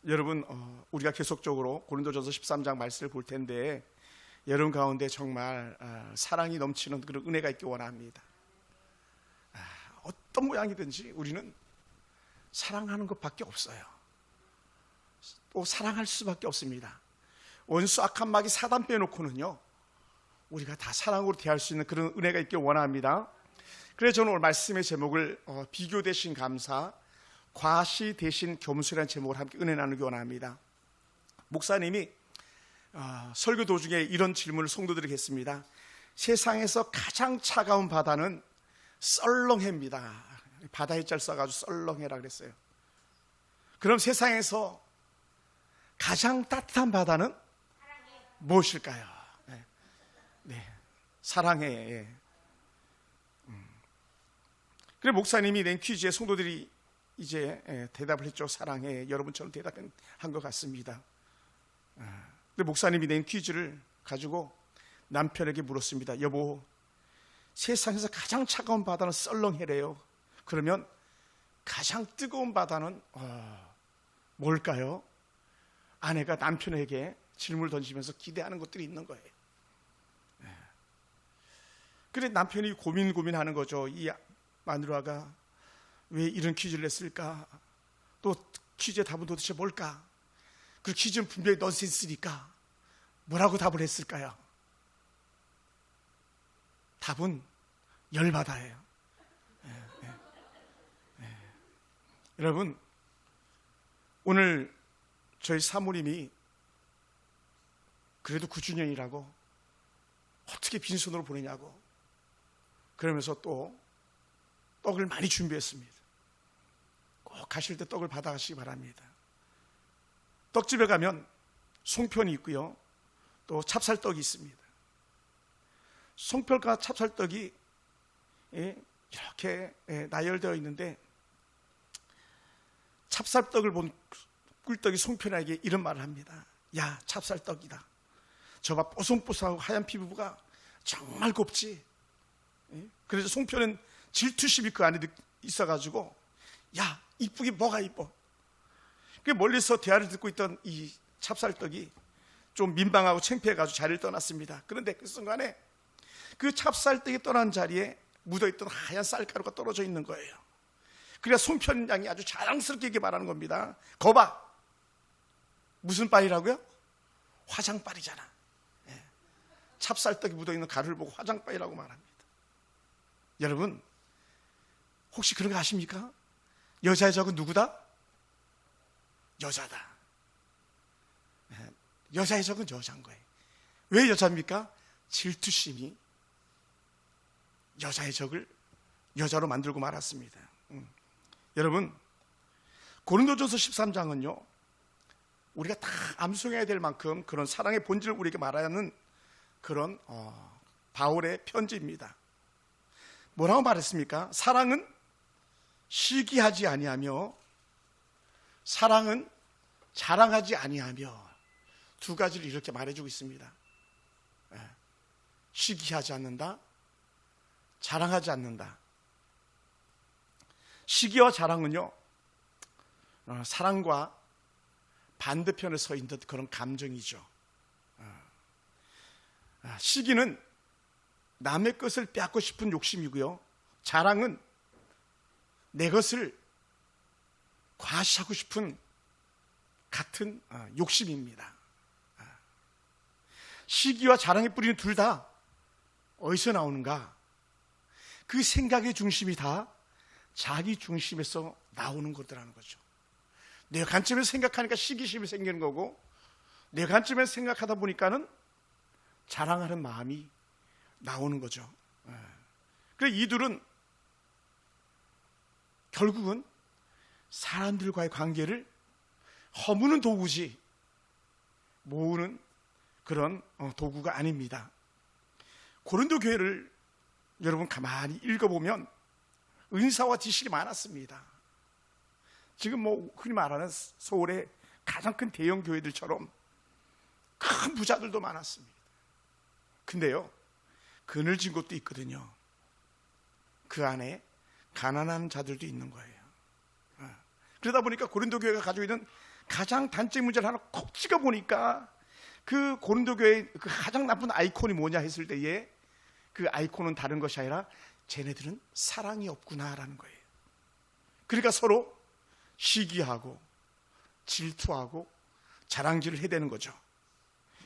여러분 우리가 계속적으로 고린도전서 13장 말씀을 볼 텐데 여러분 가운데 정말 사랑이 넘치는 그런 은혜가 있기 원합니다. 어떤 모양이든지 우리는 사랑하는 것밖에 없어요. 또 사랑할 수밖에 없습니다. 원수 악한 마귀 사단 빼놓고는요 우리가 다 사랑으로 대할 수 있는 그런 은혜가 있길 원합니다. 그래서 저는 오늘 말씀의 제목을 비교 대신 감사, 과시 대신 겸손이라는 제목을 함께 은혜 나누기 원합니다. 목사님이 설교 도중에 이런 질문을 성도들에게 했습니다. 세상에서 가장 차가운 바다는 썰렁해입니다. 바다에 짤 써가지고 썰렁해라 그랬어요. 그럼 세상에서 가장 따뜻한 바다는 무엇일까요? 네, 사랑해. 그래 목사님이 낸 퀴즈에 성도들이 이제 대답을 했죠. 사랑해. 여러분처럼 대답한 것 같습니다. 근데 목사님이 낸 퀴즈를 가지고 남편에게 물었습니다. 여보, 세상에서 가장 차가운 바다는 썰렁해래요. 그러면 가장 뜨거운 바다는 뭘까요? 아내가 남편에게 질문을 던지면서 기대하는 것들이 있는 거예요. 그래 남편이 고민하는 거죠. 이 마누라가 왜 이런 퀴즈를 냈을까? 또 퀴즈의 답은 도대체 뭘까? 그 퀴즈는 분명히 넌센스니까 뭐라고 답을 했을까요? 답은 열받아요. 여러분, 오늘 저희 사모님이 그래도 9주년이라고 어떻게 빈손으로 보내냐고 그러면서 또 떡을 많이 준비했습니다. 꼭 가실 때 떡을 받아가시기 바랍니다. 떡집에 가면 송편이 있고요, 또 찹쌀떡이 있습니다. 송편과 찹쌀떡이 이렇게 나열되어 있는데 찹쌀떡을 본 꿀떡이 송편에게 이런 말을 합니다. 야, 찹쌀떡이다. 저봐 뽀송뽀송하고 하얀 피부가 정말 곱지. 그래서 송편은 질투심이 그 안에 있어가지고 야, 이쁘게 뭐가 이뻐. 그 멀리서 대화를 듣고 있던 이 찹쌀떡이 좀 민망하고 창피해가지고 자리를 떠났습니다. 그런데 그 순간에 그 찹쌀떡이 떠난 자리에 묻어있던 하얀 쌀가루가 떨어져 있는 거예요. 그래야 송편 양이 아주 자랑스럽게 이렇게 말하는 겁니다. 거봐, 무슨 빨이라고요? 화장빨이잖아. 찹쌀떡이 묻어있는 가루를 보고 화장빨이라고 말합니다. 여러분, 혹시 그런 거 아십니까? 여자의 적은 누구다? 여자다. 여자의 적은 여자인 거예요. 왜 여자입니까? 질투심이 여자의 적을 여자로 만들고 말았습니다. 여러분, 고린도전서 13장은요 우리가 다 암송해야 될 만큼 그런 사랑의 본질을 우리에게 말하는 그런 바울의 편지입니다. 뭐라고 말했습니까? 사랑은 시기하지 아니하며 사랑은 자랑하지 아니하며 두 가지를 이렇게 말해주고 있습니다. 시기하지 않는다, 자랑하지 않는다. 시기와 자랑은요 사랑과 반대편에 서 있는 그런 감정이죠. 시기는 남의 것을 빼앗고 싶은 욕심이고요, 자랑은 내 것을 과시하고 싶은 같은 욕심입니다. 시기와 자랑의 뿌리는 둘 다 어디서 나오는가? 그 생각의 중심이 다 자기 중심에서 나오는 것들하는 거죠. 내 관점에서 생각하니까 시기심이 생기는 거고, 내 관점에서 생각하다 보니까는 자랑하는 마음이 나오는 거죠. 그래서 이 둘은 결국은 사람들과의 관계를 허무는 도구지 모으는 그런 도구가 아닙니다. 고린도 교회를 여러분 가만히 읽어보면 은사와 지식이 많았습니다. 지금 뭐 흔히 말하는 서울의 가장 큰 대형 교회들처럼 큰 부자들도 많았습니다. 근데요, 그늘진 곳도 있거든요. 그 안에 가난한 자들도 있는 거예요. 그러다 보니까 고린도 교회가 가지고 있는 가장 단적 문제를 하나 콕 찍어 보니까 그 고린도 교회의 그 가장 나쁜 아이콘이 뭐냐 했을 때에 그 아이콘은 다른 것이 아니라 쟤네들은 사랑이 없구나라는 거예요. 그러니까 서로 시기하고 질투하고 자랑질을 해대는 거죠.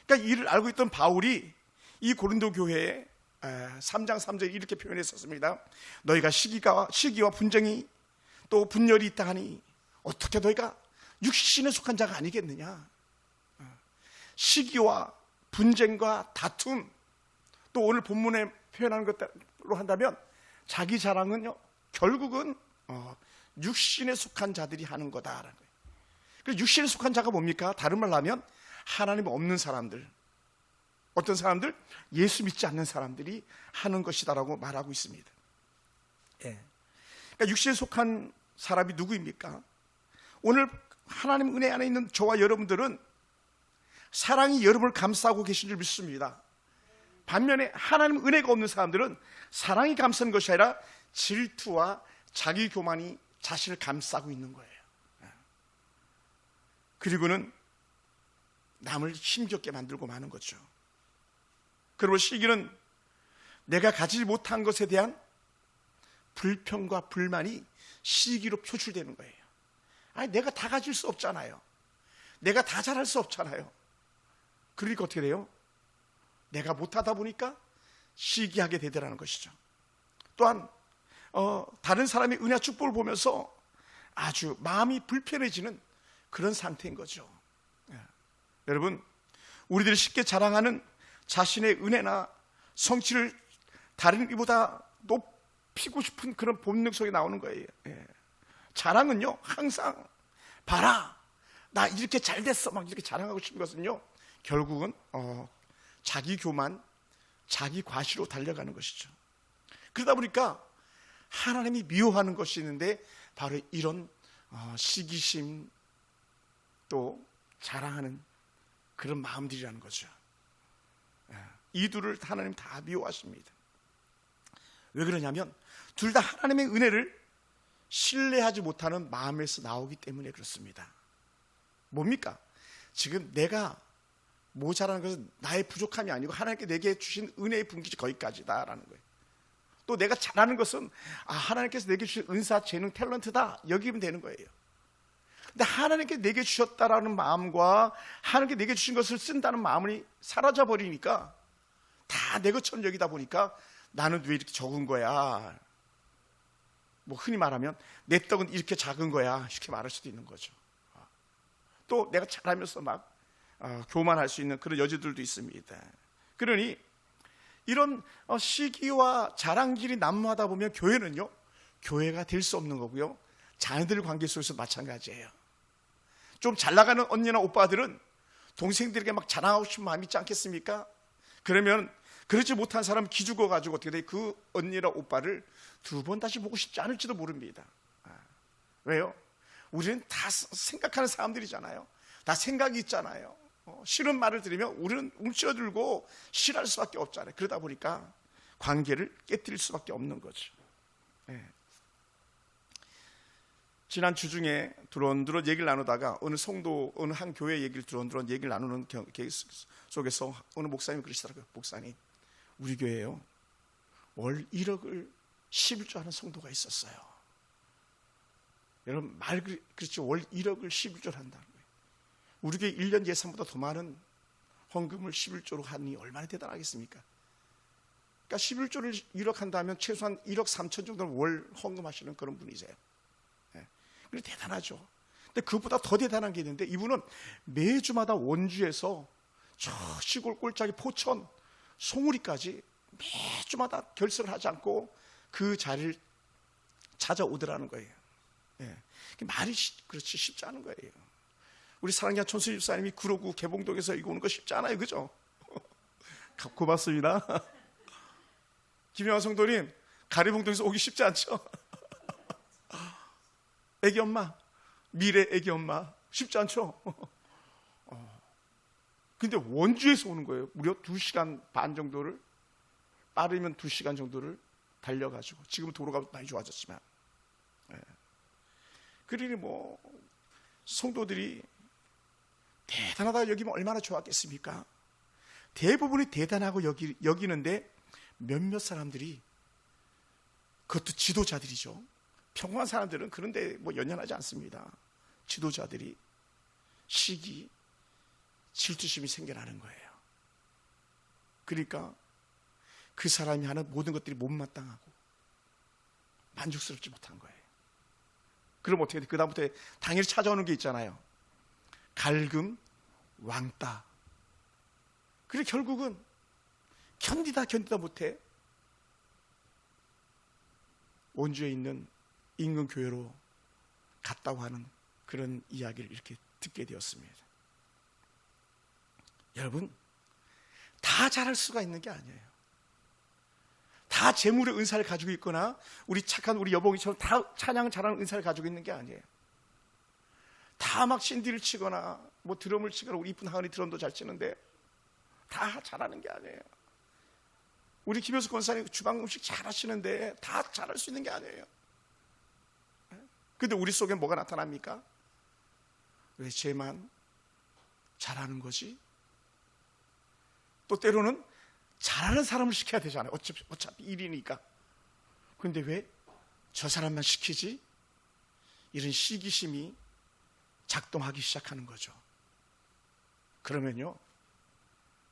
그러니까 이를 알고 있던 바울이 이 고린도 교회에 3장 3절에 이렇게 표현했었습니다. 너희가 시기와 분쟁이 또 분열이 있다 하니 어떻게 너희가 육신에 속한 자가 아니겠느냐. 시기와 분쟁과 다툼, 또 오늘 본문에 표현하는 것로 한다면 자기 자랑은요 결국은 육신에 속한 자들이 하는 거다라는 거예요. 그래서 육신에 속한 자가 뭡니까? 다른 말로 하면 하나님 없는 사람들, 어떤 사람들? 예수 믿지 않는 사람들이 하는 것이다라고 말하고 있습니다. 예. 그러니까 육신에 속한 사람이 누구입니까? 오늘 하나님 은혜 안에 있는 저와 여러분들은 사랑이 여러분을 감싸고 계신 줄 믿습니다. 반면에 하나님 은혜가 없는 사람들은 사랑이 감싼 것이 아니라 질투와 자기 교만이 자신을 감싸고 있는 거예요. 그리고는 남을 힘겹게 만들고 마는 거죠. 그리고 시기는 내가 가지지 못한 것에 대한 불평과 불만이 시기로 표출되는 거예요. 아니, 내가 다 가질 수 없잖아요. 내가 다 잘할 수 없잖아요. 그러니까 어떻게 돼요? 내가 못하다 보니까 시기하게 되더라는 것이죠. 또한 다른 사람의 은혜와 축복을 보면서 아주 마음이 불편해지는 그런 상태인 거죠. 여러분, 우리들이 쉽게 자랑하는 자신의 은혜나 성취를 다른 이보다 높이고 싶은 그런 본능 속에 나오는 거예요. 자랑은요 항상 봐라 나 이렇게 잘 됐어 막 이렇게 자랑하고 싶은 것은요 결국은 자기 교만, 자기 과시로 달려가는 것이죠. 그러다 보니까 하나님이 미워하는 것이 있는데 바로 이런 시기심 또 자랑하는 그런 마음들이라는 거죠. 이 둘을 하나님 다 미워하십니다. 왜 그러냐면 둘 다 하나님의 은혜를 신뢰하지 못하는 마음에서 나오기 때문에 그렇습니다. 뭡니까? 지금 내가 모자라는 것은 나의 부족함이 아니고 하나님께 내게 주신 은혜의 분기지 거기까지다라는 거예요. 또 내가 잘하는 것은 하나님께서 내게 주신 은사, 재능, 탤런트다 여기면 되는 거예요. 근데 하나님께 내게 주셨다라는 마음과 하나님께 내게 주신 것을 쓴다는 마음이 사라져 버리니까 다 내 것처럼 여기다 보니까 나는 왜 이렇게 적은 거야? 뭐 흔히 말하면 내 떡은 이렇게 작은 거야 이렇게 말할 수도 있는 거죠. 또 내가 잘하면서 막 교만할 수 있는 그런 여지들도 있습니다. 그러니 이런 시기와 자랑질이 난무하다 보면 교회는요 교회가 될 수 없는 거고요, 자녀들 관계 속에서 마찬가지예요. 좀 잘 나가는 언니나 오빠들은 동생들에게 막 자랑하고 싶은 마음이 있지 않겠습니까? 그러면 그렇지 못한 사람은 기죽어 가지고 어떻게 돼? 그 언니나 오빠를 두 번 다시 보고 싶지 않을지도 모릅니다. 왜요? 우리는 다 생각하는 사람들이잖아요. 다 생각이 있잖아요. 싫은 말을 들으면 우리는 움츠러들고 싫어할 수밖에 없잖아요. 그러다 보니까 관계를 깨뜨릴 수밖에 없는 거죠. 지난 주 중에 두런두런 얘기를 나누다가 어느 성도, 어느 한 교회 얘기를 두런두런 얘기를 나누는 속에서 어느 목사님이 그러시더라고요. 목사님, 우리 교회에요 월 1억을 11조 하는 성도가 있었어요. 여러분 말 그렇죠. 월 1억을 11조를 한다는 거예요. 우리 교회 1년 예산보다 더 많은 헌금을 11조로 하니 얼마나 대단하겠습니까? 그러니까 11조를 1억 한다면 최소한 1억 3천 정도는 월 헌금하시는 그런 분이세요. 그래 대단하죠. 근데 그보다 더 대단한 게 있는데 이분은 매주마다 원주에서 저 시골 꼴짜기 포천, 송우리까지 매주마다 결석을 하지 않고 그 자리를 찾아오더라는 거예요. 말이 그렇지 쉽지 않은 거예요. 우리 사랑의 천수 집사님이 구로구 개봉동에서 이거 오는 거 쉽지 않아요, 그죠? 고맙습니다. 김영환 성도님, 가리봉동에서 오기 쉽지 않죠? 애기 엄마, 미래 애기 엄마 쉽지 않죠? 근데 원주에서 오는 거예요. 무려 2시간 반 정도를, 빠르면 2시간 정도를 달려가지고, 지금은 도로가 많이 좋아졌지만, 그러니 뭐 성도들이 대단하다 여기면 얼마나 좋았겠습니까? 대부분이 대단하고 여기는데 몇몇 사람들이, 그것도 지도자들이죠. 평범한 사람들은 그런데 뭐 연연하지 않습니다. 지도자들이 시기, 질투심이 생겨나는 거예요. 그러니까 그 사람이 하는 모든 것들이 못마땅하고 만족스럽지 못한 거예요. 그럼 어떻게 돼? 그 다음부터 당연히 찾아오는 게 있잖아요. 갈금, 왕따. 그래 결국은 견디다 못해 원주에 있는 인근 교회로 갔다고 하는 그런 이야기를 이렇게 듣게 되었습니다. 여러분, 다 잘할 수가 있는 게 아니에요. 다 재물의 은사를 가지고 있거나 우리 착한 우리 여봉이처럼 다 찬양을 잘하는 은사를 가지고 있는 게 아니에요. 다 막 신디를 치거나 뭐 드럼을 치거나, 우리 이쁜 하은이 드럼도 잘 치는데 다 잘하는 게 아니에요. 우리 김효수 권사님 주방 음식 잘하시는데 다 잘할 수 있는 게 아니에요. 근데 우리 속에 뭐가 나타납니까? 왜 쟤만 잘하는 거지? 또 때로는 잘하는 사람을 시켜야 되잖아요. 어차피 일이니까. 근데 왜 저 사람만 시키지? 이런 시기심이 작동하기 시작하는 거죠. 그러면요,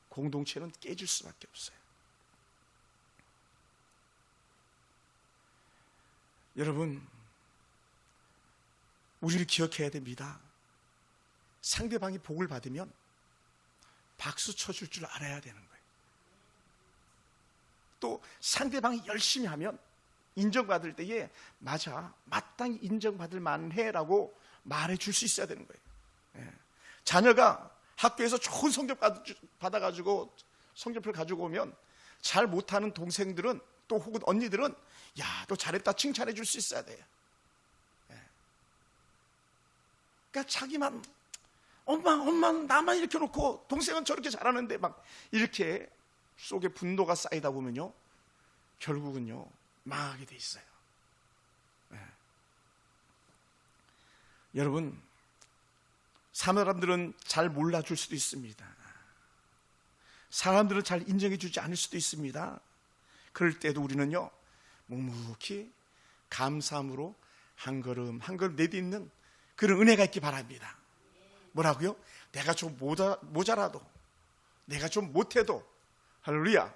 공동체는 깨질 수밖에 없어요. 여러분, 우리를 기억해야 됩니다. 상대방이 복을 받으면 박수 쳐줄 줄 알아야 되는 거예요. 또 상대방이 열심히 하면 인정받을 때에 맞아, 마땅히 인정받을 만해라고 말해줄 수 있어야 되는 거예요. 자녀가 학교에서 좋은 성적 받아가지고 성적표를 가지고 오면 잘 못하는 동생들은 또 혹은 언니들은 야, 너 잘했다 칭찬해 줄 수 있어야 돼요. 그러니까 자기만 엄마 나만 이렇게 놓고 동생은 저렇게 잘하는데 막 이렇게 속에 분노가 쌓이다 보면요, 결국은요 망하게 돼 있어요. 여러분, 사람들은 잘 몰라줄 수도 있습니다. 사람들은 잘 인정해 주지 않을 수도 있습니다. 그럴 때도 우리는요 묵묵히 감사함으로 한 걸음 한 걸음 내딛는 그런 은혜가 있기 바랍니다. 뭐라고요? 내가 좀 모자라도, 내가 좀 못해도, 할렐루야.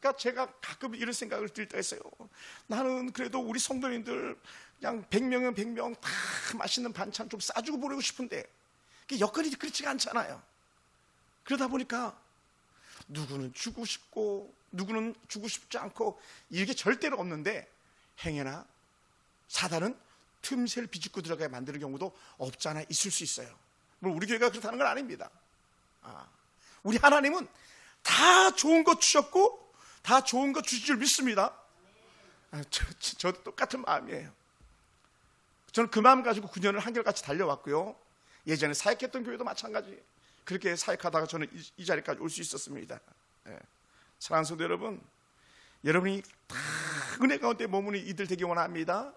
그러니까 제가 가끔 이런 생각을 들 때가 있어요. 나는 그래도 우리 성도님들 그냥 100명이면 100명 다 맛있는 반찬 좀 싸주고 보내고 싶은데 여건이 그렇지가 않잖아요. 그러다 보니까 누구는 주고 싶고 누구는 주고 싶지 않고 이게 절대로 없는데, 행여나 사단은 틈새를 비집고 들어가게 만드는 경우도 없지 않아 있을 수 있어요. 물론 우리 교회가 그렇다는 건 아닙니다. 우리 하나님은 다 좋은 것 주셨고 다 좋은 것 주실 줄 믿습니다. 저도 똑같은 마음이에요. 저는 그 마음 가지고 9년을 한결같이 달려왔고요. 예전에 사역했던 교회도 마찬가지. 그렇게 사역하다가 저는 이 자리까지 올 수 있었습니다. 사랑하는 성도 여러분, 여러분이 다 은혜 가운데 머무는 이들 되기 원합니다.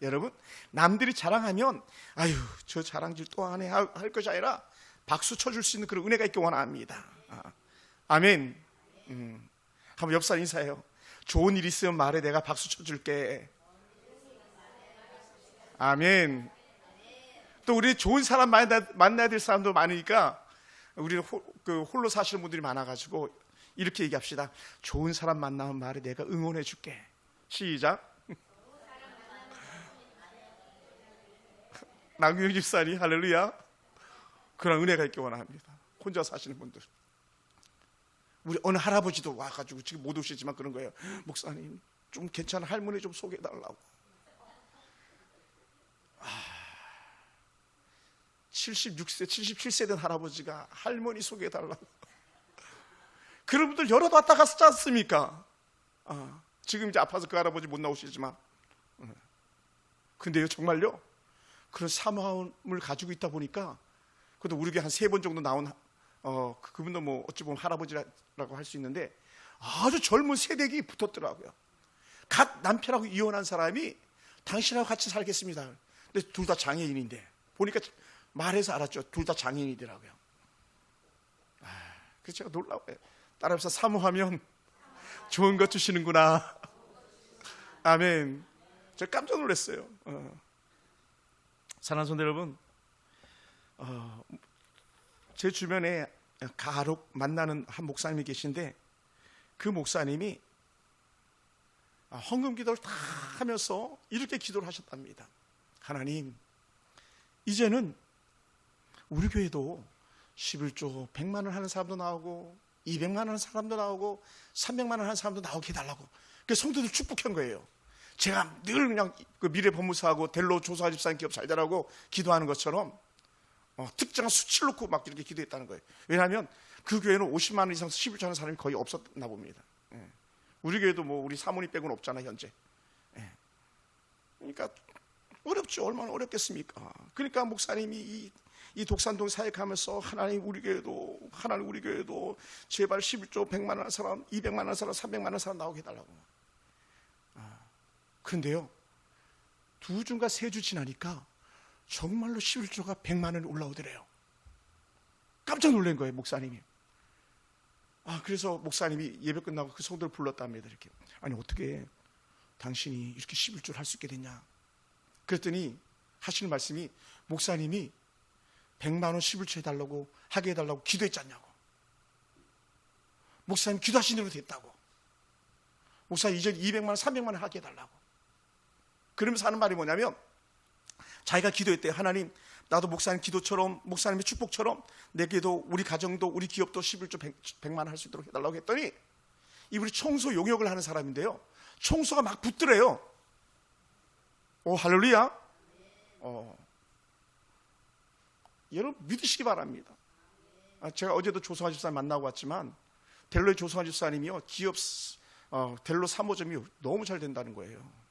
여러분, 남들이 자랑하면 아유 저 자랑질 또 하네 할 것이 아니라 박수 쳐줄 수 있는 그런 은혜가 있기 원합니다. 아멘. 한번 옆 사람 인사해요. 좋은 일 있으면 말해, 내가 박수 쳐줄게. 아멘. 또 우리 좋은 사람 만나야 될 사람도 많으니까 우리는 홀로 사시는 분들이 많아가지고 이렇게 얘기합시다. 좋은 사람 만나면 말해, 내가 응원해 줄게. 시작. 나경영 집사님 할렐루야. 그런 은혜가 있기 원합니다. 혼자 사시는 분들, 우리 어느 할아버지도 와가지고 지금 못 오시지만 그런 거예요. 목사님 좀 괜찮은 할머니 좀 소개해달라고. 76세 77세 된 할아버지가 할머니 소개해달라고. 그런 분들 여러 왔다 갔지 않습니까? 지금 이제 아파서 그 할아버지 못 나오시지만, 근데요 정말요 그런 사모함을 가지고 있다 보니까, 그래도 우리 교회 한 3번 정도 나온 그분도 뭐 어찌 보면 할아버지라고 할 수 있는데 아주 젊은 세대기 붙었더라고요. 갓 남편하고 이혼한 사람이 당신하고 같이 살겠습니다. 근데 둘 다 장애인인데 보니까 말해서 알았죠. 둘 다 장애인이더라고요. 그래서 제가 놀라워요. 따라해서 사모하면 좋은 것 주시는구나. 아멘. 저 깜짝 놀랐어요. 사랑하는 성도 여러분, 제 주변에 가혹 만나는 한 목사님이 계신데, 그 목사님이 헌금 기도를 다 하면서 이렇게 기도를 하셨답니다. 하나님, 이제는 우리 교회도 11조 100만 원 하는 사람도 나오고 200만 원 하는 사람도 나오고 300만 원 하는 사람도 나오게 해달라고. 그래서 성도들 축복한 거예요. 제가 늘 그냥 그 미래법무사하고 델로 조사 집사님 기업 잘 되라고 기도하는 것처럼 특정한 수치를 놓고 막 이렇게 기도했다는 거예요. 왜냐하면 그 교회는 50만 원 이상 11조 하는 사람이 거의 없었나 봅니다. 우리 교회도 뭐 우리 사모님 빼고는 없잖아 현재. 그러니까 어렵죠. 얼마나 어렵겠습니까? 그러니까 목사님이 이 독산동 사역하면서 하나님 우리 교회도 제발 11조 100만 원 하는 사람, 200만 원 하는 사람, 300만 원 하는 사람 나오게 해달라고. 근데요, 2주인가 3주 지나니까 정말로 11조가 100만 원이 올라오더래요. 깜짝 놀란 거예요, 목사님이. 그래서 목사님이 예배 끝나고 그 성도를 불렀답니다. 이렇게. 아니, 어떻게 당신이 이렇게 11조를 할 수 있게 됐냐? 그랬더니 하시는 말씀이, 목사님이 100만 원 11조 해달라고, 하게 해달라고 기도했지 않냐고. 목사님 기도하신 대로 됐다고. 목사님 이제 200만 원 300만 원 하게 해달라고. 그러면서 하는 말이 뭐냐면, 자기가 기도했대요. 하나님, 나도 목사님 기도처럼, 목사님의 축복처럼 내게도, 우리 가정도, 우리 기업도 11조 100만 원 할 수 있도록 해달라고 했더니, 이분이 청소 용역을 하는 사람인데요, 청소가 막 붙더래요. 오, 할렐루야. 여러분 믿으시기 바랍니다. 제가 어제도 조성환 집사님 만나고 왔지만, 델로의 조성환 집사님이요, 기업 델로 3호점이 너무 잘 된다는 거예요.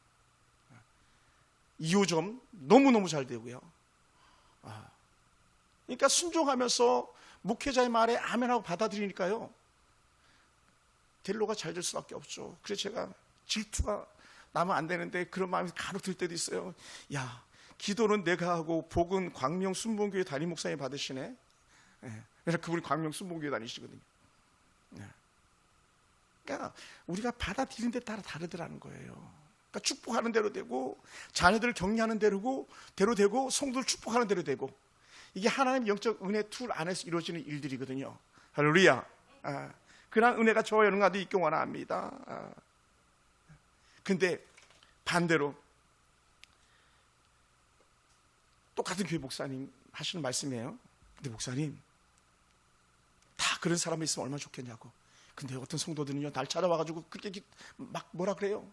2호점 너무너무 잘 되고요. 그러니까 순종하면서 목회자의 말에 아멘하고 받아들이니까요, 델로가 잘 될 수밖에 없죠. 그래서 제가 질투가 나면 안 되는데 그런 마음이 간혹 들 때도 있어요. 야, 기도는 내가 하고 복은 광명 순복음교회 담임 목사님이 받으시네. 그래서 그분이 광명 순복음교회 다니시거든요. 그러니까 우리가 받아들이는 데 따라 다르더라는 거예요. 그러니까 축복하는 대로 되고, 자녀들을 격려하는 대로 되고, 성도를 축복하는 대로 되고, 이게 하나님 영적 은혜 툴 안에서 이루어지는 일들이거든요. 할렐루야. 그런 은혜가 저와 여러분과도 있기 원합니다. 근데 반대로 똑같은 교회 목사님 하시는 말씀이에요. 근데 목사님, 다 그런 사람이 있으면 얼마나 좋겠냐고. 근데 어떤 성도들은요, 날 찾아와가지고 그렇게 막 뭐라 그래요.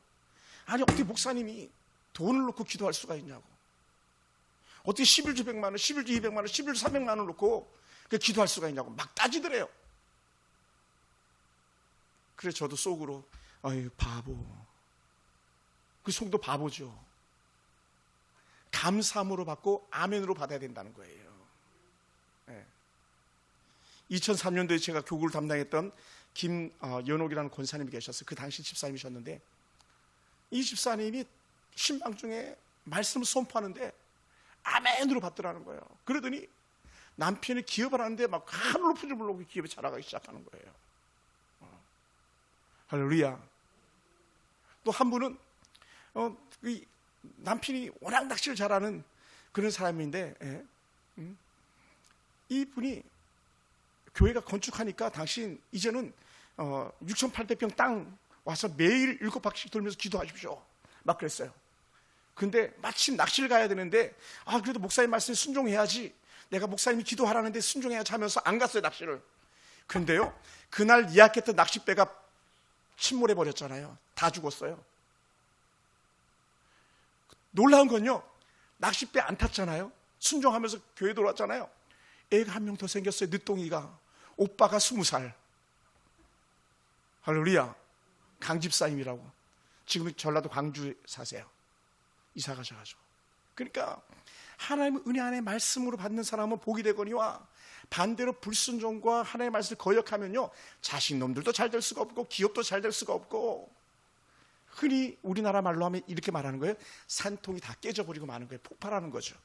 아니, 어떻게 목사님이 돈을 놓고 기도할 수가 있냐고. 어떻게 11조 100만 원, 11조 200만 원, 11조 300만 원을 놓고 기도할 수가 있냐고 막 따지더래요. 그래서 저도 속으로, 아유 바보, 그 성도 바보죠. 감사함으로 받고 아멘으로 받아야 된다는 거예요. 2003년도에 제가 교구를 담당했던 김연옥이라는 권사님이 계셨어요. 그 당시 집사님이셨는데, 이 집사님이 신방 중에 말씀을 선포하는데 아멘으로 받더라는 거예요. 그러더니 남편이 기업을 하는데 막 하늘 높은 줄 모르고 기업이 자라가기 시작하는 거예요. 할렐루야. 또 한 분은 남편이 워낙 낚시를 잘하는 그런 사람인데, 이분이 교회가 건축하니까 당신 이제는 6,800평 땅 와서 매일 7바퀴씩 돌면서 기도하십시오 막 그랬어요. 근데 마침 낚시를 가야 되는데, 그래도 목사님 말씀에 순종해야지, 내가 목사님이 기도하라는데 순종해야지 하면서 안 갔어요, 낚시를. 근데요, 그날 예약했던 낚싯배가 침몰해 버렸잖아요. 다 죽었어요. 놀라운 건요, 낚싯배 안 탔잖아요. 순종하면서 교회 돌아왔잖아요. 애가 한 명 더 생겼어요. 늦둥이가. 오빠가 20살. 할렐루야. 강집사님이라고. 지금 전라도 광주에 사세요. 이사 가셔가지고. 그러니까 하나님의 은혜 안에 말씀으로 받는 사람은 복이 되거니와, 반대로 불순종과 하나님의 말씀을 거역하면요, 자식놈들도 잘 될 수가 없고 기업도 잘 될 수가 없고, 흔히 우리나라 말로 하면 이렇게 말하는 거예요. 산통이 다 깨져버리고 마는 거예요. 폭발하는 거죠.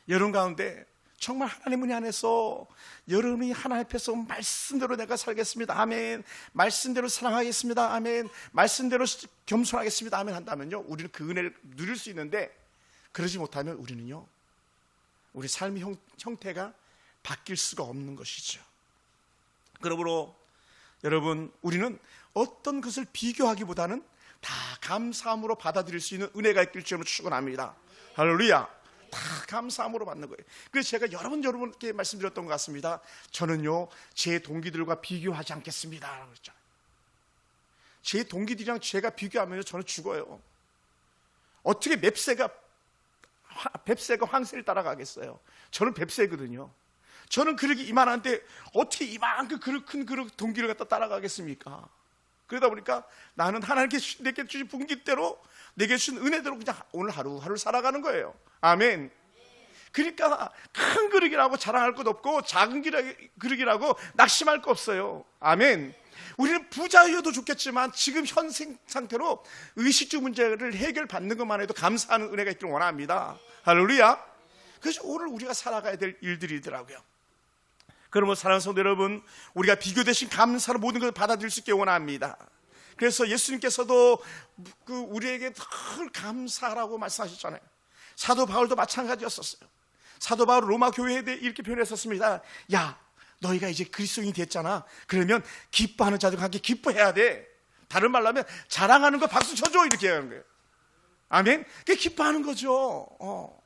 여러분 가운데 정말 하나님 은혜 안에서 여러분이 하나님 앞에서 말씀대로 내가 살겠습니다, 아멘, 말씀대로 사랑하겠습니다, 아멘, 말씀대로 겸손하겠습니다, 아멘 한다면요, 우리는 그 은혜를 누릴 수 있는데, 그러지 못하면 우리는요, 우리 삶의 형태가 바뀔 수가 없는 것이죠. 그러므로 여러분, 우리는 어떤 것을 비교하기보다는 다 감사함으로 받아들일 수 있는 은혜가 있길 주로 축원합니다. 할렐루야. 다 감사함으로 받는 거예요. 그래서 제가 여러분께 말씀드렸던 것 같습니다. 저는요, 제 동기들과 비교하지 않겠습니다 라고 그랬잖아요. 제 동기들이랑 제가 비교하면 저는 죽어요. 어떻게 뱁새가 황새를 따라가겠어요? 저는 뱁새거든요. 저는 그릇이 이만한데 어떻게 이만큼 큰 그릇 동기를 갖다 따라가겠습니까? 그러다 보니까 나는 하나님께 내게 주신 분깃대로, 내게 주신 은혜대로 그냥 오늘 하루하루 살아가는 거예요. 아멘. 그러니까 큰 그릇이라고 자랑할 것 없고 작은 그릇이라고 낙심할 거 없어요. 아멘. 우리는 부자여도 좋겠지만 지금 현 상태로 의식주 문제를 해결받는 것만 해도 감사하는 은혜가 있기를 원합니다. 할렐루야. 그래서 오늘 우리가 살아가야 될 일들이더라고요. 그러면 사랑하는 성도 여러분, 우리가 비교 대신 감사로 모든 것을 받아들일 수 있게 원합니다. 그래서 예수님께서도 우리에게 늘 감사라고 말씀하셨잖아요. 사도 바울도 마찬가지였었어요. 사도 바울 로마 교회에 대해 이렇게 표현했었습니다. 야, 너희가 이제 그리스도인이 됐잖아. 그러면 기뻐하는 자들과 함께 기뻐해야 돼. 다른 말로 하면 자랑하는 거 박수 쳐줘, 이렇게 하는 거예요. 아멘. 그게 기뻐하는 거죠.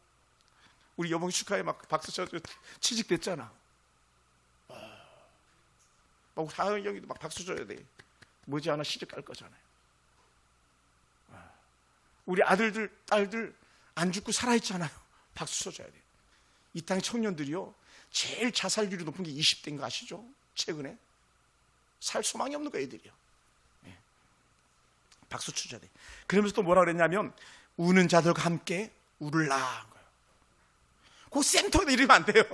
우리 여봉이 축하해 막 박수 쳐줘 취직됐잖아. 막 하영이 형이도 막 박수 줘야 돼. 머지않아 시집 갈 거잖아요. 우리 아들들 딸들 안 죽고 살아있잖아요. 박수 쳐줘야 돼요. 이 땅의 청년들이요, 제일 자살률이 높은 게 20대인 거 아시죠? 최근에 살 소망이 없는 거 애들이요. 네. 박수 쳐줘야 돼. 그러면서 또 뭐라 그랬냐면 우는 자들과 함께 울을라 한 거예요. 그 센터에다 이러면 안 돼요.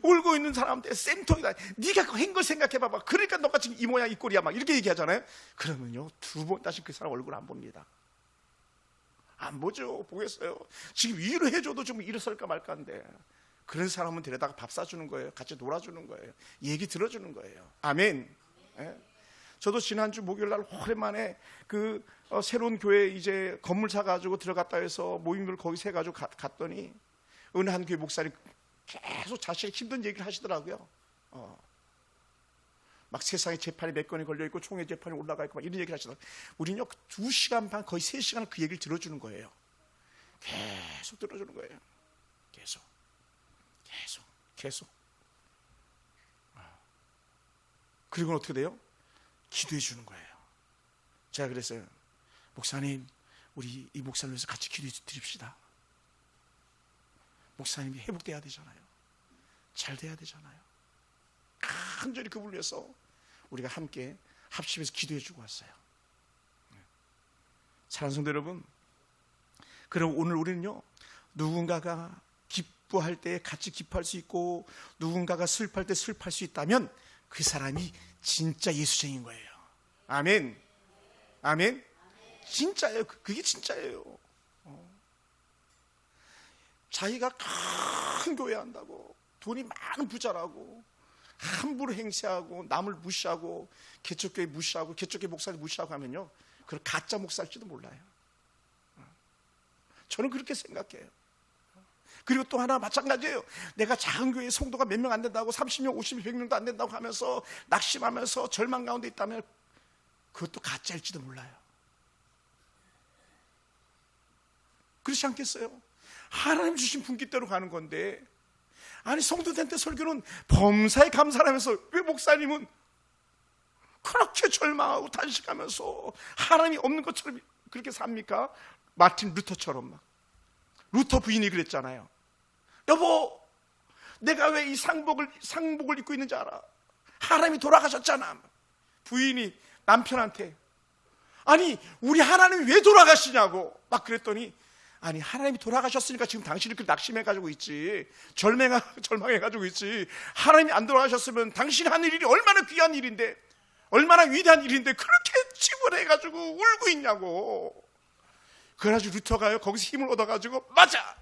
울고 있는 사람한테 센터에다 네가 한 걸 생각해봐봐. 그러니까 너가 지금 이 모양 이 꼴이야 막 이렇게 얘기하잖아요. 그러면요, 두 번 다시 그 사람 얼굴 안 봅니다. 안 보죠. 보겠어요. 지금 위로해줘도 좀 일어설까 말까인데, 그런 사람은 데려다가 밥 사주는 거예요. 같이 놀아주는 거예요. 얘기 들어주는 거예요. 아멘. 예? 저도 지난주 목요일날 오랜만에 새로운 교회 이제 건물 사가지고 들어갔다 해서 모임을 거기서 해가지고 갔더니 어느 한 교회 목사님 계속 자신의 힘든 얘기를 하시더라고요. 막 세상에 재판이 몇 건이 걸려있고 총회 재판이 올라가 있고 막 이런 얘기를 하시더라고요. 우리는요 2시간 반 거의 3시간을 그 얘기를 들어주는 거예요. 계속 들어주는 거예요. 계속. 그리고는 어떻게 돼요? 기도해 주는 거예요. 제가 그랬어요. 목사님, 우리 이 목사를 위해서 같이 기도해 드립시다. 목사님이 회복돼야 되잖아요. 잘 돼야 되잖아요. 간절히 그분을 위해서 우리가 함께 합심해서 기도해 주고 왔어요. 사랑하는 성도 여러분, 그럼 오늘 우리는요, 누군가가 기뻐할 때 같이 기뻐할 수 있고 누군가가 슬퍼할 때 슬퍼할 수 있다면 그 사람이 진짜 예수쟁인 거예요. 아멘. 아멘. 진짜예요. 그게 진짜예요. 자기가 큰 교회 한다고 돈이 많은 부자라고 함부로 행세하고 남을 무시하고 개척교회 무시하고 개척교회 목사님 무시하고 하면요, 그걸 가짜 목사일지도 몰라요. 저는 그렇게 생각해요. 그리고 또 하나 마찬가지예요. 내가 작은 교회에 성도가 몇 명 안 된다고 30명, 50명, 100명도 안 된다고 하면서 낙심하면서 절망 가운데 있다면 그것도 가짜일지도 몰라요. 그렇지 않겠어요? 하나님 주신 분깃대로 가는 건데, 아니 성도들한테 설교는 범사에 감사하면서 왜 목사님은 그렇게 절망하고 단식하면서 하나님이 없는 것처럼 그렇게 삽니까? 마틴 루터처럼 막. 루터 부인이 그랬잖아요. 여보, 내가 왜 이 상복을 입고 있는지 알아? 하나님이 돌아가셨잖아. 부인이 남편한테, 아니 우리 하나님이 왜 돌아가시냐고 막 그랬더니, 아니 하나님이 돌아가셨으니까 지금 당신이 그렇게 낙심해가지고 있지, 절망해가지고 있지. 하나님이 안 돌아가셨으면 당신이 하는 일이 얼마나 귀한 일인데, 얼마나 위대한 일인데 그렇게 침울해가지고 울고 있냐고. 그래가지고 루터가요 거기서 힘을 얻어가지고, 맞아,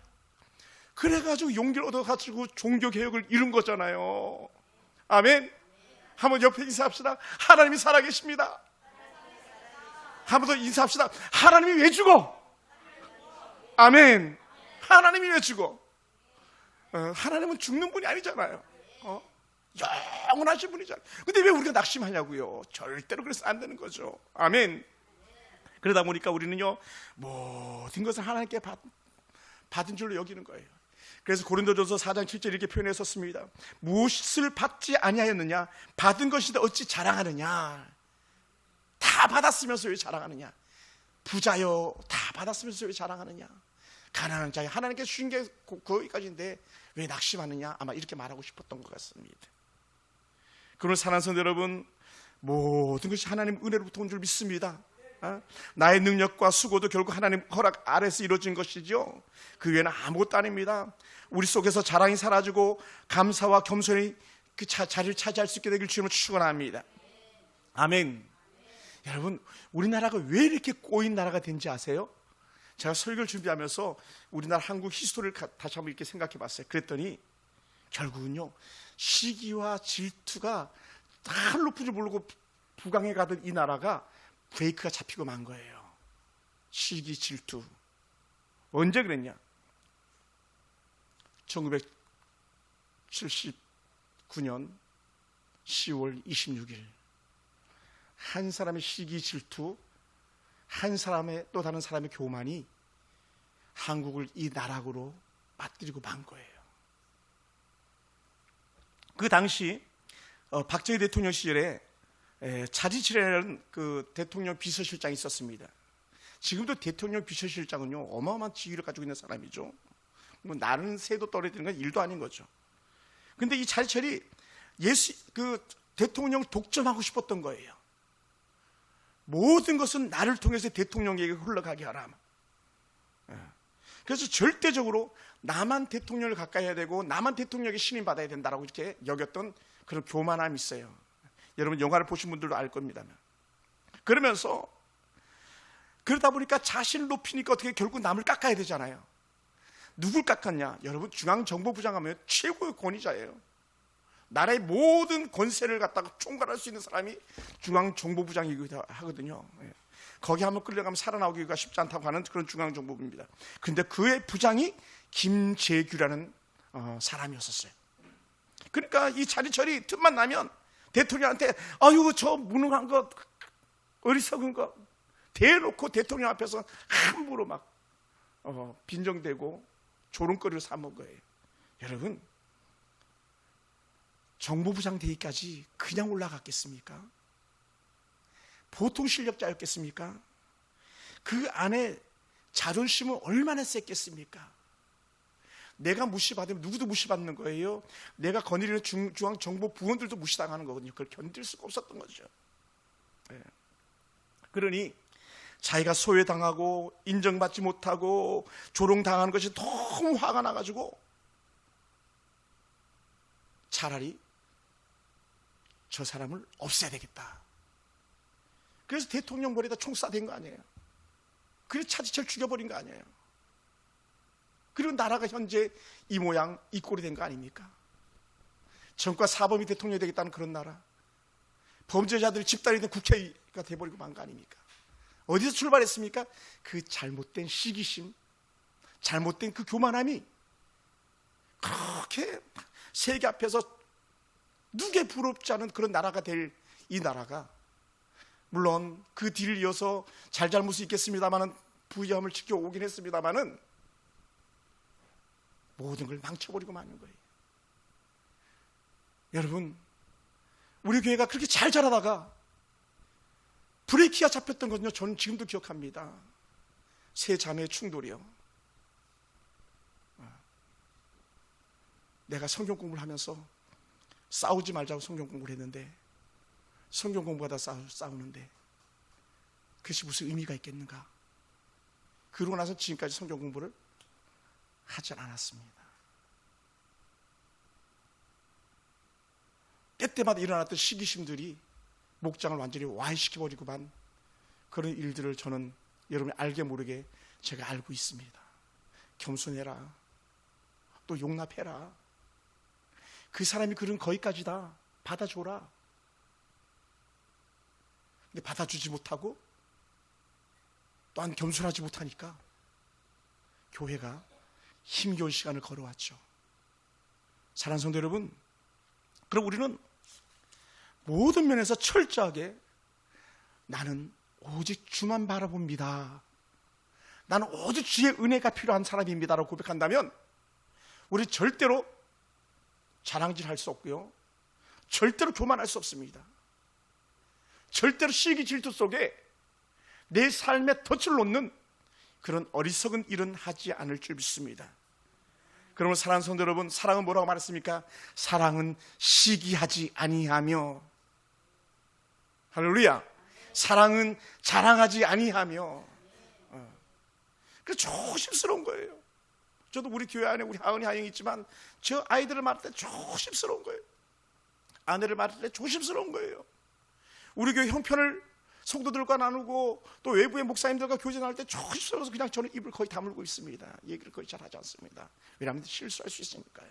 그래가지고 용기를 얻어가지고 종교개혁을 이룬 거잖아요. 아멘. 한번 옆에 인사합시다. 하나님이 살아계십니다. 한 번 더 인사합시다. 하나님이 왜 죽어? 아멘. 하나님이 왜 죽어? 하나님은 죽는 분이 아니잖아요. 영원하신 분이잖아요. 근데 왜 우리가 낙심하냐고요? 절대로 그래서 안 되는 거죠. 아멘. 그러다 보니까 우리는요, 모든 것을 하나님께 받은 줄로 여기는 거예요. 그래서 고린도전서 4장 7절 이렇게 표현했었습니다. 무엇을 받지 아니하였느냐? 받은 것인데 어찌 자랑하느냐? 다 받았으면서 왜 자랑하느냐? 부자여, 다 받았으면서 왜 자랑하느냐? 가난한 자여, 하나님께 주신 게 거기까지인데 왜 낙심하느냐? 아마 이렇게 말하고 싶었던 것 같습니다. 그러면 사랑하는 성도 여러분, 모든 것이 하나님 은혜로부터 온 줄 믿습니다. 나의 능력과 수고도 결국 하나님 허락 아래서 이루어진 것이죠. 그 외에는 아무것도 아닙니다. 우리 속에서 자랑이 사라지고 감사와 겸손이 그 자리를 차지할 수 있게 되길 주님을 축원합니다. 아멘. 여러분, 우리나라가 왜 이렇게 꼬인 나라가 된지 아세요? 제가 설교를 준비하면서 우리나라 한국 히스토리를 다시 한번 이렇게 생각해 봤어요. 그랬더니 결국은요, 시기와 질투가 다 높은 줄 모르고 부강해 가던 이 나라가 브레이크가 잡히고 만 거예요. 시기, 질투. 언제 그랬냐? 1979년 10월 26일 한 사람의 시기, 질투, 한 사람의 또 다른 사람의 교만이 한국을 이 나락으로 빠뜨리고 만 거예요. 그 당시 박정희 대통령 시절에 차지칠이라는 그 대통령 비서실장이 있었습니다. 지금도 대통령 비서실장은요, 어마어마한 지위를 가지고 있는 사람이죠. 뭐 나는 새도 떨어지는 건 일도 아닌 거죠. 근데 이 차지철이 그 대통령 독점하고 싶었던 거예요. 모든 것은 나를 통해서 대통령에게 흘러가게 하라. 그래서 절대적으로 나만 대통령을 가까이 해야 되고 나만 대통령에게 신임받아야 된다라고 이렇게 여겼던 그런 교만함이 있어요. 여러분 영화를 보신 분들도 알 겁니다. 그러면서 그러다 보니까 자신을 높이니까 어떻게 결국 남을 깎아야 되잖아요. 누굴 깎았냐? 여러분 중앙정보부장 하면 최고의 권위자예요. 나라의 모든 권세를 갖다가 총괄할 수 있는 사람이 중앙정보부장이기도 하거든요. 거기 한번 끌려가면 살아나오기가 쉽지 않다고 하는 그런 중앙정보부입니다. 그런데 그의 부장이 김재규라는 사람이었었어요. 그러니까 이 차리철이 틈만 나면 대통령한테 아유 저 무능한 거 어리석은 거 대놓고 대통령 앞에서 함부로 막 빈정대고 조롱거리를 삼은 거예요. 여러분 정보부장 되기까지 그냥 올라갔겠습니까? 보통 실력자였겠습니까? 그 안에 자존심은 얼마나 셌겠습니까? 내가 무시받으면 누구도 무시받는 거예요. 내가 거느리는 중앙정보부원들도 무시당하는 거거든요. 그걸 견딜 수가 없었던 거죠. 네. 그러니 자기가 소외당하고 인정받지 못하고 조롱당하는 것이 너무 화가 나가지고 차라리 저 사람을 없애야 되겠다. 그래서 대통령 머리에다 총 쏴댄 거 아니에요. 그래서 차지철 죽여버린 거 아니에요. 그리고 나라가 현재 이 모양 이 꼴이 된 거 아닙니까? 전과 사범이 대통령이 되겠다는 그런 나라, 범죄자들이 집단이 된 국회가 돼버리고 만 거 아닙니까? 어디서 출발했습니까? 그 잘못된 시기심, 잘못된 그 교만함이 그렇게 세계 앞에서 누구에 부럽지 않은 그런 나라가 될 이 나라가, 물론 그 뒤를 이어서 잘잘못이 있겠습니다만은 부유함을 지켜오긴 했습니다만은 모든 걸 망쳐버리고 마는 거예요. 여러분, 우리 교회가 그렇게 잘 자라다가 브레이크가 잡혔던 거는요, 저는 지금도 기억합니다. 세 자매의 충돌이요. 내가 성경 공부를 하면서 싸우지 말자고 성경 공부를 했는데, 성경 공부하다 싸우는데 그것이 무슨 의미가 있겠는가? 그러고 나서 지금까지 성경 공부를 하지 않았습니다. 때때마다 일어났던 시기심들이 목장을 완전히 와해시켜버리고만 그런 일들을 저는 여러분이 알게 모르게 제가 알고 있습니다. 겸손해라, 또 용납해라. 그 사람이 그런 거기까지다. 받아줘라. 근데 받아주지 못하고 또한 겸손하지 못하니까 교회가 힘겨운 시간을 걸어왔죠. 사랑하는 성도 여러분, 그럼 우리는 모든 면에서 철저하게 나는 오직 주만 바라봅니다, 나는 오직 주의 은혜가 필요한 사람입니다 라고 고백한다면 우리 절대로 자랑질할 수 없고요, 절대로 교만할 수 없습니다. 절대로 시기 질투 속에 내 삶에 덫을 놓는 그런 어리석은 일은 하지 않을 줄 믿습니다. 그러면 사랑하는 성도 여러분, 사랑은 뭐라고 말했습니까? 사랑은 시기하지 아니하며, 할렐루야, 사랑은 자랑하지 아니하며. 그래서 조심스러운 거예요. 저도 우리 교회 안에 우리 하은이 하영이 있지만 저 아이들을 말할 때 조심스러운 거예요. 아내를 말할 때 조심스러운 거예요. 우리 교회 형편을 성도들과 나누고 또 외부의 목사님들과 교제 나눌 때 조심스러워서 그냥 저는 입을 거의 다물고 있습니다. 얘기를 거의 잘 하지 않습니다. 왜냐하면 실수할 수 있으니까요.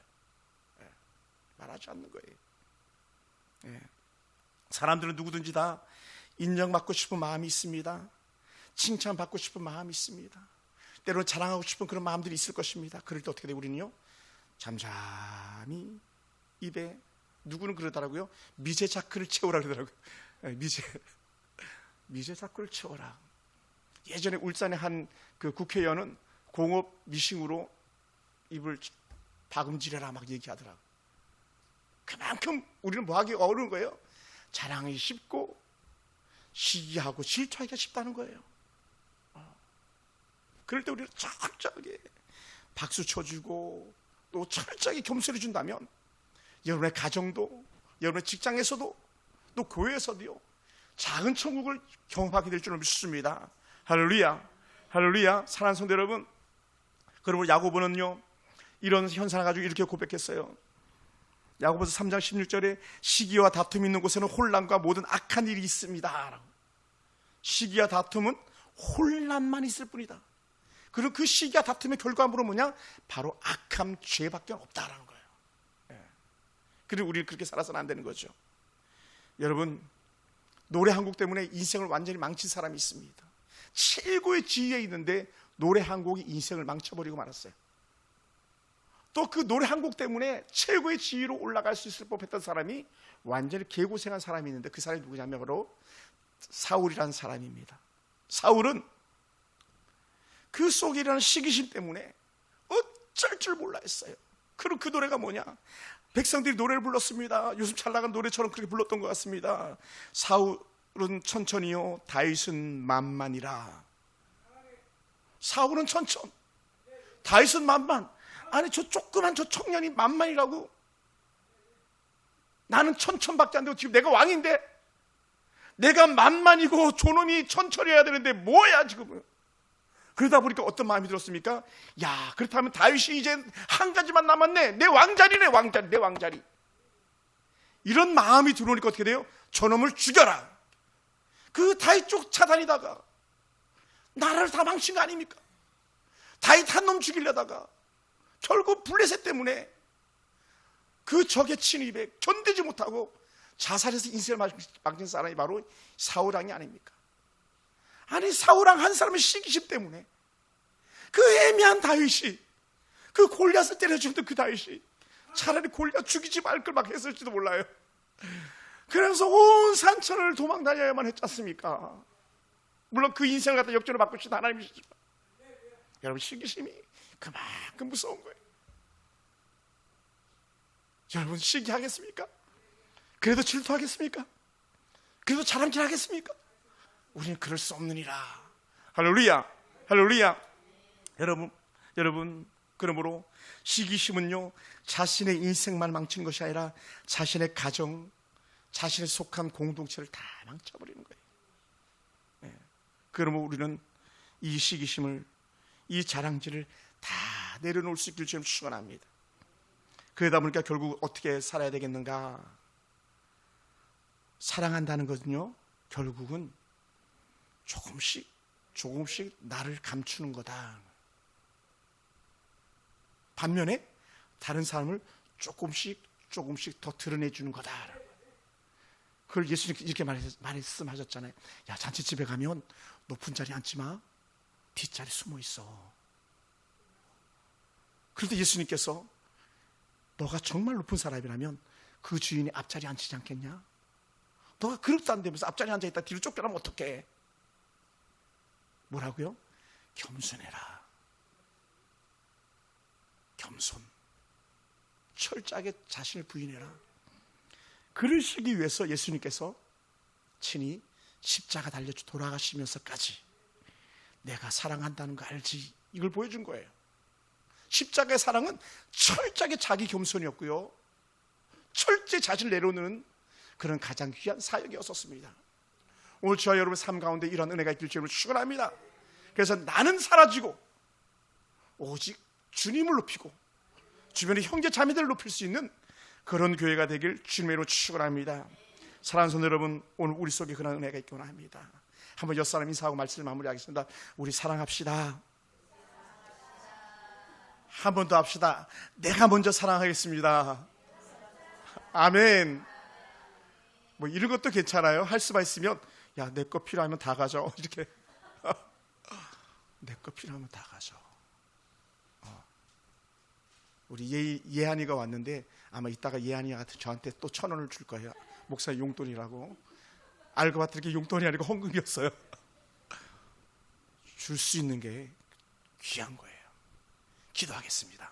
말하지 않는 거예요. 사람들은 누구든지 다 인정받고 싶은 마음이 있습니다. 칭찬받고 싶은 마음이 있습니다. 때로는 자랑하고 싶은 그런 마음들이 있을 것입니다. 그럴 때 어떻게 돼요? 우리는요, 잠잠히 입에, 누구는 그러더라고요, 미제 자크를 채우라 그러더라고요. 미제 자크를 채워라. 예전에 울산의 한 그 국회의원은 공업 미싱으로 입을 박음질해라 막 얘기하더라고요. 그만큼 우리는 뭐하기 어려운 거예요? 자랑이 쉽고 시기하고 질투하기가 쉽다는 거예요. 그럴 때 우리는 철저하게 박수 쳐주고 또 철저하게 겸손해 준다면 여러분의 가정도, 여러분의 직장에서도 또 교회에서도요, 작은 천국을 경험하게 될 줄 믿습니다. 할렐루야, 할렐루야. 사랑하는 성도 여러분, 그러면 야고보는요 이런 현상을 가지고 이렇게 고백했어요. 야고보서 3장 16절에 시기와 다툼이 있는 곳에는 혼란과 모든 악한 일이 있습니다. 시기와 다툼은 혼란만 있을 뿐이다. 그리고 그 시기와 다툼의 결과물은 뭐냐? 바로 악함, 죄밖에 없다라는 거예요. 그리고 우리는 그렇게 살아서는 안 되는 거죠. 여러분, 노래 한 곡 때문에 인생을 완전히 망친 사람이 있습니다. 최고의 지위에 있는데 노래 한 곡이 인생을 망쳐버리고 말았어요. 또 그 노래 한 곡 때문에 최고의 지위로 올라갈 수 있을 법했던 사람이 완전히 개고생한 사람이 있는데 그 사람이 누구냐면 바로 사울이라는 사람입니다. 사울은 그 속에 일어나는 시기심 때문에 어쩔 줄 몰라 했어요. 그럼 그 노래가 뭐냐? 백성들이 노래를 불렀습니다. 요즘 잘 나간 노래처럼 그렇게 불렀던 것 같습니다. 사울은 천천히요, 다윗은 만만이라. 사울은 천천, 다윗은 만만. 아니 저 조그만 저 청년이 만만이라고? 나는 천천밖에 안 되고 지금 내가 왕인데 내가 만만이고 저놈이 천천해야 되는데 뭐야 지금. 그러다 보니까 어떤 마음이 들었습니까? 야, 그렇다면 다윗이 이제 한 가지만 남았네. 내 왕자리네, 왕자리, 내 왕자리. 이런 마음이 들어오니까 어떻게 돼요? 저놈을 죽여라. 그 다윗 쪽 차다니다가 나라를 다 망친 거 아닙니까? 다윗 한 놈 죽이려다가 결국 블레셋 때문에 그 적의 침입에 견디지 못하고 자살해서 인생을 망친 사람이 바로 사울왕이 아닙니까? 아니 사울왕 한 사람의 시기심 때문에 그 애매한 다윗이, 그 골리앗을 때려 죽였던 그 다윗이 차라리 골리앗 죽이지 말 걸 막 했을지도 몰라요. 그래서 온 산천을 도망 다녀야만 했지 않습니까? 물론 그 인생을 갖다 역전을 바꾸신 하나님이시지만 여러분, 시기심이 그만큼 무서운 거예요. 여러분, 시기하겠습니까? 그래도 질투하겠습니까? 그래도 자랑질하겠습니까? 우리는 그럴 수 없느니라. 할렐루야, 할렐루야. 여러분, 그러므로 시기심은요, 자신의 인생만 망치는 것이 아니라 자신의 가정, 자신의 속한 공동체를 다 망쳐버리는 거예요. 그러면 우리는 이 시기심을, 이 자랑질을 다 내려놓을 수 있기를 주님 축원합니다. 그러다 보니까 결국 어떻게 살아야 되겠는가? 사랑한다는 것은요, 결국은 조금씩 나를 감추는 거다. 반면에 다른 사람을 조금씩 더 드러내주는 거다. 그걸 예수님께서 이렇게 말씀하셨잖아요. 야, 잔치집에 가면 높은 자리에 앉지 마. 뒷자리 숨어 있어. 그런데 예수님께서 너가 정말 높은 사람이라면 그 주인이 앞자리에 앉히지 않겠냐? 너가 그릇도 안 되면서 앞자리에 앉아있다 뒤로 쫓겨나면 어떡해? 뭐라고요? 겸손해라. 겸손. 철저하게 자신을 부인해라. 그러시기 위해서 예수님께서 친히 십자가 달려 돌아가시면서까지 내가 사랑한다는 거 알지? 이걸 보여준 거예요. 십자가의 사랑은 철저하게 자기 겸손이었고요, 철저히 자신을 내려놓는 그런 가장 귀한 사역이었었습니다. 오늘 저와 여러분의 삶 가운데 이런 은혜가 있길 주님을 축원합니다. 그래서 나는 사라지고 오직 주님을 높이고 주변의 형제 자매들을 높일 수 있는 그런 교회가 되길 주님의 이름으로 축원합니다. 사랑하는 성도 여러분, 오늘 우리 속에 그런 은혜가 있기 원합니다. 한번 옆 사람 인사하고 말씀을 마무리하겠습니다. 우리 사랑합시다. 한 번 더 합시다. 내가 먼저 사랑하겠습니다. 아멘. 뭐 이런 것도 괜찮아요. 할 수만 있으면 야, 내 거 필요하면 다 가져. 이렇게 내 거 필요하면 다 가져. 우리 예한이가 왔는데 아마 이따가 예한이가 저한테 또 1,000원을 줄 거예요. 목사의 용돈이라고. 알고 봤더니 이게 용돈이 아니고 헌금이었어요. 줄 수 있는 게 귀한 거예요. 기도하겠습니다.